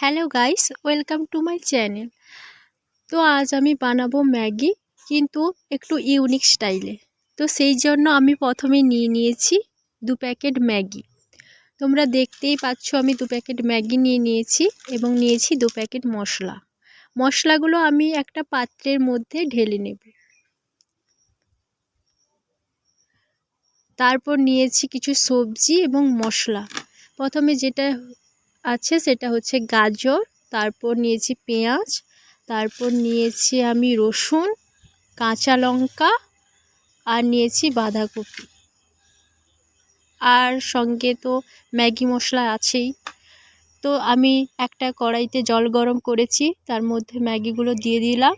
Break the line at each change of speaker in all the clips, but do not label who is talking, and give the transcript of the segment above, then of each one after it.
Hello guys, welcome to my channel. তো আজ আমি বানাবো ম্যাগি, কিন্তু একটু ইউনিক স্টাইলে। তো সেই জন্য আমি প্রথমে নিয়ে নিয়েছি 2 প্যাকেট ম্যাগি। তোমরা দেখতেই পাচ্ছ আমি 2 প্যাকেট ম্যাগি নিয়ে নিয়েছি এবং নিয়েছি 2 প্যাকেট মশলা। মশলাগুলো আমি একটা পাত্রের মধ্যে ঢেলে নেব। তারপর নিয়েছি কিছু সবজি এবং মশলা। প্রথমে যেটা আছে সেটা হচ্ছে গাজর, তারপর নিয়েছি পেঁয়াজ, তারপর নিয়েছি আমি রসুন, কাঁচা লঙ্কা আর নিয়েছি বাঁধাকপি। আর সঙ্গে তো ম্যাগি মশলা আছেই। তো আমি একটা কড়াইতে জল গরম করেছি, তার মধ্যে ম্যাগিগুলো দিয়ে দিলাম।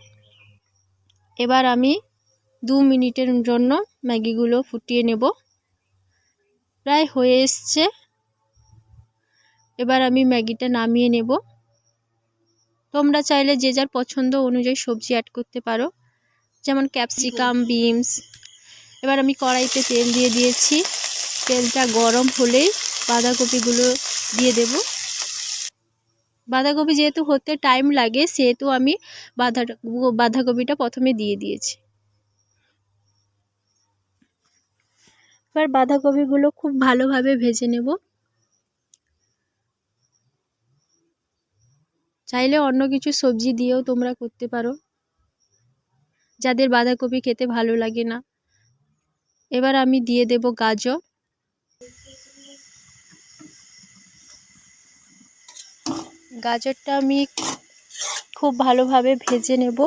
এবার আমি 2 মিনিটের জন্য ম্যাগিগুলো ফুটিয়ে নেব। প্রায় হয়ে এসছে। এবার আমি ম্যাগিটা নামিয়ে নেব। তোমরা চাইলে যে যার পছন্দ অনুযায়ী সবজি অ্যাড করতে পারো, যেমন ক্যাপসিকাম, বিনস। এবার আমি কড়াইতে তেল দিয়ে দিয়েছি। তেলটা গরম হলেই বাঁধাকপিগুলো দিয়ে দেব। বাঁধাকপি যেহেতু হতে টাইম লাগে, সেহেতু আমি বাঁধাকপিটা প্রথমে দিয়ে দিয়েছি। এবার বাঁধাকপিগুলো খুব ভালোভাবে ভেজে নেব। চাইলে অন্য কিছু সবজি দিয়েও তোমরা করতে পারো, যাদের বাঁধাকপি খেতে ভালো লাগে না। এবার আমি দিয়ে দেব গাজর। গাজরটা আমি খুব ভালোভাবে ভেজে নেব।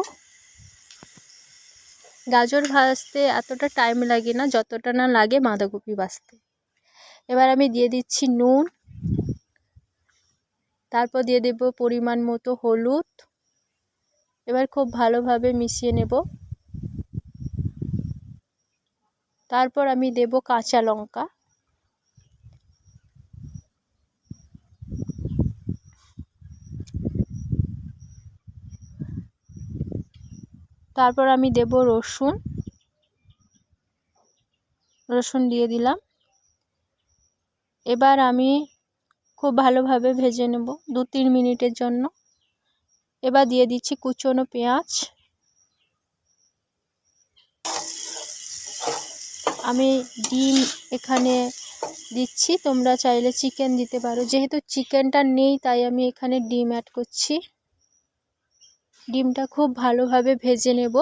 গাজর ভাজতে এতটা টাইম লাগে না যতটা না লাগে বাঁধাকপি ভাজতে। এবার আমি দিয়ে দিচ্ছি নুন, তারপর দিয়ে দেব পরিমাণ মতো হলুদ। এবার খুব ভালোভাবে মিশিয়ে নেব। তারপর আমি দেব কাঁচা লঙ্কা। তারপর আমি দেব রসুন দিয়ে দিলাম। এবার আমি খুব ভালোভাবে ভেজে নেব 2-3 মিনিটের জন্য। এবার দিয়ে দিচ্ছি কুচনো পেঁয়াজ। আমি ডিম এখানে দিচ্ছি, তোমরা চাইলে চিকেন দিতে পারো। যেহেতু চিকেনটা নেই তাই আমি এখানে ডিম অ্যাড করছি। ডিমটা খুব ভালোভাবে ভেজে নেব।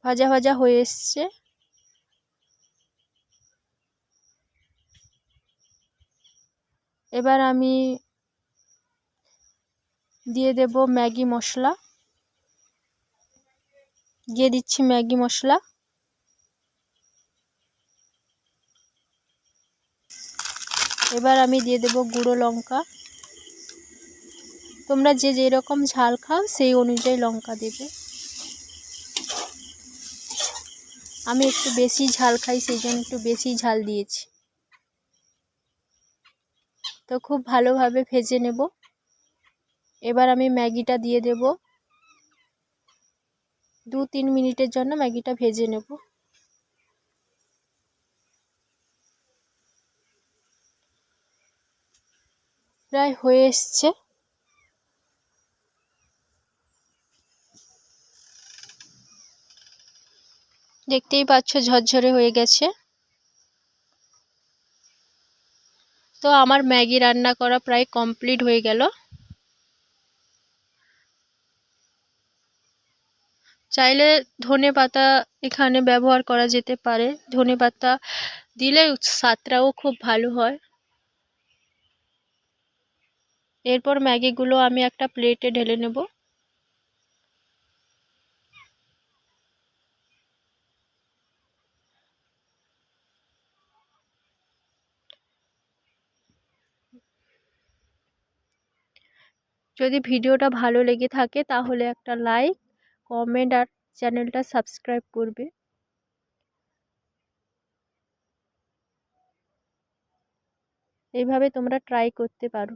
ভাজা ভাজা হয়ে এসছে। এবার আমি দিয়ে দেব ম্যাগি মশলা। দিয়ে দিচ্ছি ম্যাগি মশলা। এবার আমি দিয়ে দেব গুঁড়ো লঙ্কা। তোমরা যে যেরকম ঝাল খাও সেই অনুযায়ী লঙ্কা দেবে। আমি একটু বেশি ঝাল খাই, সেই জন্য একটু বেশি ঝাল দিয়েছি। তো খুব ভালোভাবে ভেজে নেব। এবার আমি ম্যাগিটা দিয়ে দেব। 2-3 মিনিটের জন্য ম্যাগিটা ভেজে নেব। প্রায় হয়ে এসছে। দেখতেই পাচ্ছ ঝরঝরে হয়ে গেছে। তো আমার ম্যাগি রান্না করা প্রায় কমপ্লিট হয়ে গেল। চাইলে ধনেপাতা এখানে ব্যবহার করা যেতে পারে। ধনেপাতা দিলে স্বাদটাও খুব ভালো হয়। এরপর ম্যাগিগুলো আমি একটা প্লেটে ঢেলে নেব। যদি ভিডিওটা ভালো লেগে থাকে তাহলে একটা লাইক, কমেন্ট আর চ্যানেলটা সাবস্ক্রাইব করবে। এইভাবে তোমরা ট্রাই করতে পারো।